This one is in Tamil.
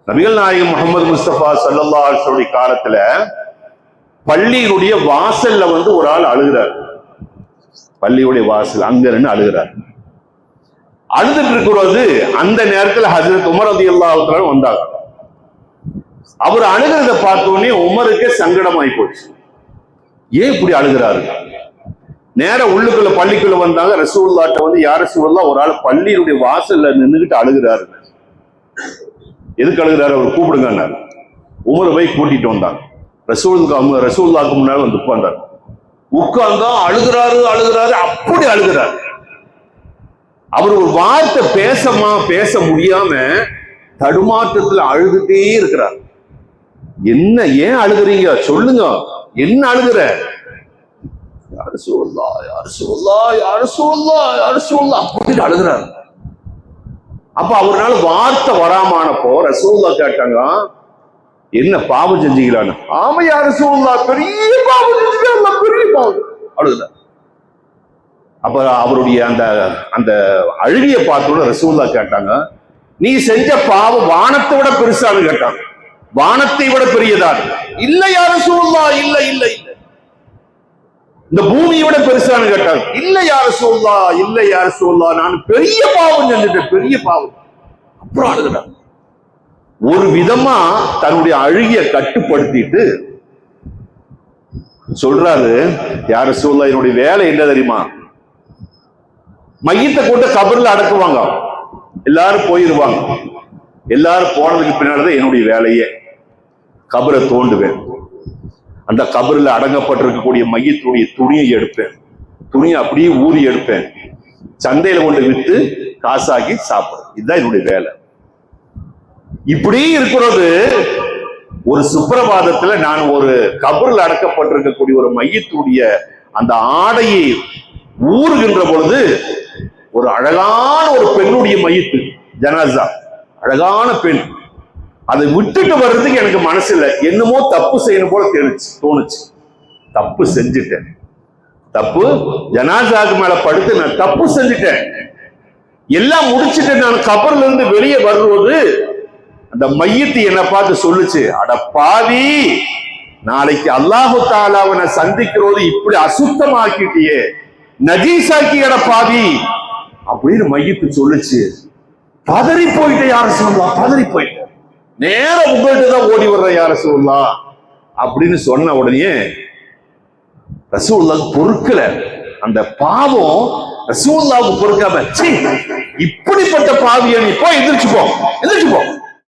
நபிகள் நாயகம் முகமது முஸ்தபா ஸல்லல்லாஹு அலைஹி வஸல்லம் காலத்துல பள்ளியுடைய வாசல்ல ஒரு ஆள் அழுகிறார். பள்ளியுடைய வாசல் அங்க இருந்து அழுகிறார். அழுதுட்டு இருக்கிறது அந்த நேரத்துல ஹஜ்ரத் உமர் ரலியல்லாஹு அன்ஹு வந்தாங்க. அவர் அழுகிறத பார்த்தோன்னே உமருக்கே சங்கடமாயி போச்சு. ஏன் இப்படி அழுகிறாரு? நேர உள்ளுக்குள்ள பள்ளிக்குள்ள வந்தாங்க. ரசூலுல்லாஹ்ட்ட யா ரசூலுல்லாஹ், ஒரு ஆள் பள்ளியுடைய வாசல்ல நின்றுகிட்டு அழுகிறாரு. எதுக்கு அழுகிறாரு? அவர் கூப்பிடுங்க. உமரை போய் கூட்டிட்டு வந்தாங்க. ரசூலுல்லாஹ்க்கு முன்னாடி வந்து உட்கார்ந்தார். உட்கார்ந்தா அழுகிறாரு. அப்படி அழுகிறாரு. அவர் ஒரு வார்த்தை பேச முடியாம தடுமாற்றத்துல அழுதுட்டே இருக்கிறார். என்ன, ஏன் அழுகுறீங்க? சொல்லுங்க, என்ன அழுகுற? யார் சொல்லலாம் அப்படின்னு அழுகிறாரு. அப்ப அவரால் வார்த்தை வராமானப்போ ரசூலுல்லாஹ் கேட்டாங்க, என்ன பாவம் செஞ்சீங்களான்னு. ஆமா யார் ரசூலுல்லாஹ், பெரிய பாவம் செஞ்சீங்க, பெரிய பாவம். அழுகிறார். அப்ப அவருடைய அந்த அந்த அழுகிய பார்த்தோட ரசூலுல்லாஹ் கேட்டாங்க, நீ செஞ்ச பாவம் வானத்தை விட பெருசான்னு கேட்டாங்க. வானத்தை விட பெரியதான்? இல்ல யா ரசூலுல்லாஹ், இல்ல இல்ல இல்ல. இந்த பூமியை விட பெருசான்னு கேட்டாங்க. இல்ல யா ரசூலுல்லாஹ், இல்ல யா ரசூலுல்லாஹ், நான் பெரிய பாவம் செஞ்சுட்டேன், பெரிய பாவம். அப்புறம் அழுகிறார். ஒரு விதமா தன்னுடைய அழுகிய கட்டுப்படுத்திட்டு சொல்றாரு, யா ரசூலுல்லாஹ், என்னுடைய வேலை என்ன தெரியுமா? மையத்தை கொண்டு கபர்ல அடக்குவாங்க, எல்லாரும் போயிருவாங்க. எல்லாரும் போனதுக்கு பின்னால்தான் என்னுடைய வேலையே. கபரை தோண்டுவேன், அந்த கபரில் அடங்கப்பட்டிருக்கக்கூடிய மையத்துடைய துணியை எடுப்பேன், துணியை அப்படியே ஊறி எடுப்பேன், சந்தையில கொண்டு வித்து காசாக்கி சாப்பிடுறேன். இதுதான் என்னுடைய வேலை. இப்படி இருக்கிறது ஒரு சுப்பிரபாதத்துல நான் ஒரு கபரில் அடக்கப்பட்டிருக்கக்கூடிய ஒரு மையத்துடைய அந்த ஆடையை ஊறுகின்ற பொழுது ஒரு அழகான ஒரு பெண்ணுடைய மையத்து ஜனாசா, அழகான பெண், அதை விட்டுட்டு வர்றதுக்கு எனக்கு மனசு இல்லை. என்னமோ தப்பு செய்யணும் போல தோணுச்சு. தப்பு செஞ்சுட்டேன். தப்பு ஜனாசாக்கு மேல படுத்து நான் தப்பு செஞ்சுட்டேன். எல்லாம் முடிச்சுட்டு நான் கபர்ல இருந்து வெளியே வருவது அந்த மையத்து என்ன பார்த்து சொல்லுச்சு, அட பாவி, நாளைக்கு அல்லாஹு தஆலாவை சந்திக்கிறது இப்படி அசுத்தமாக்கிட்டியே, நஜீசாக்கி அட பாவி அப்படின்னு மையத்து சொல்லுச்சு. பதறி போயிட்ட யா ரசூலுல்லாஹ், பதறி போயிட்ட, நேரம் உங்கள்கிட்ட தான் ஓடி வர்ற யா ரசூலுல்லாஹ் அப்படின்னு சொன்ன உடனே ரசூலுல்லாஹ் பொறுக்கல. அந்த பாவம் ரசூலுல்லாஹ்வுக்கு பொறுக்காம, இப்படிப்பட்ட பாவியை நீ போய் எந்திரிச்சு போ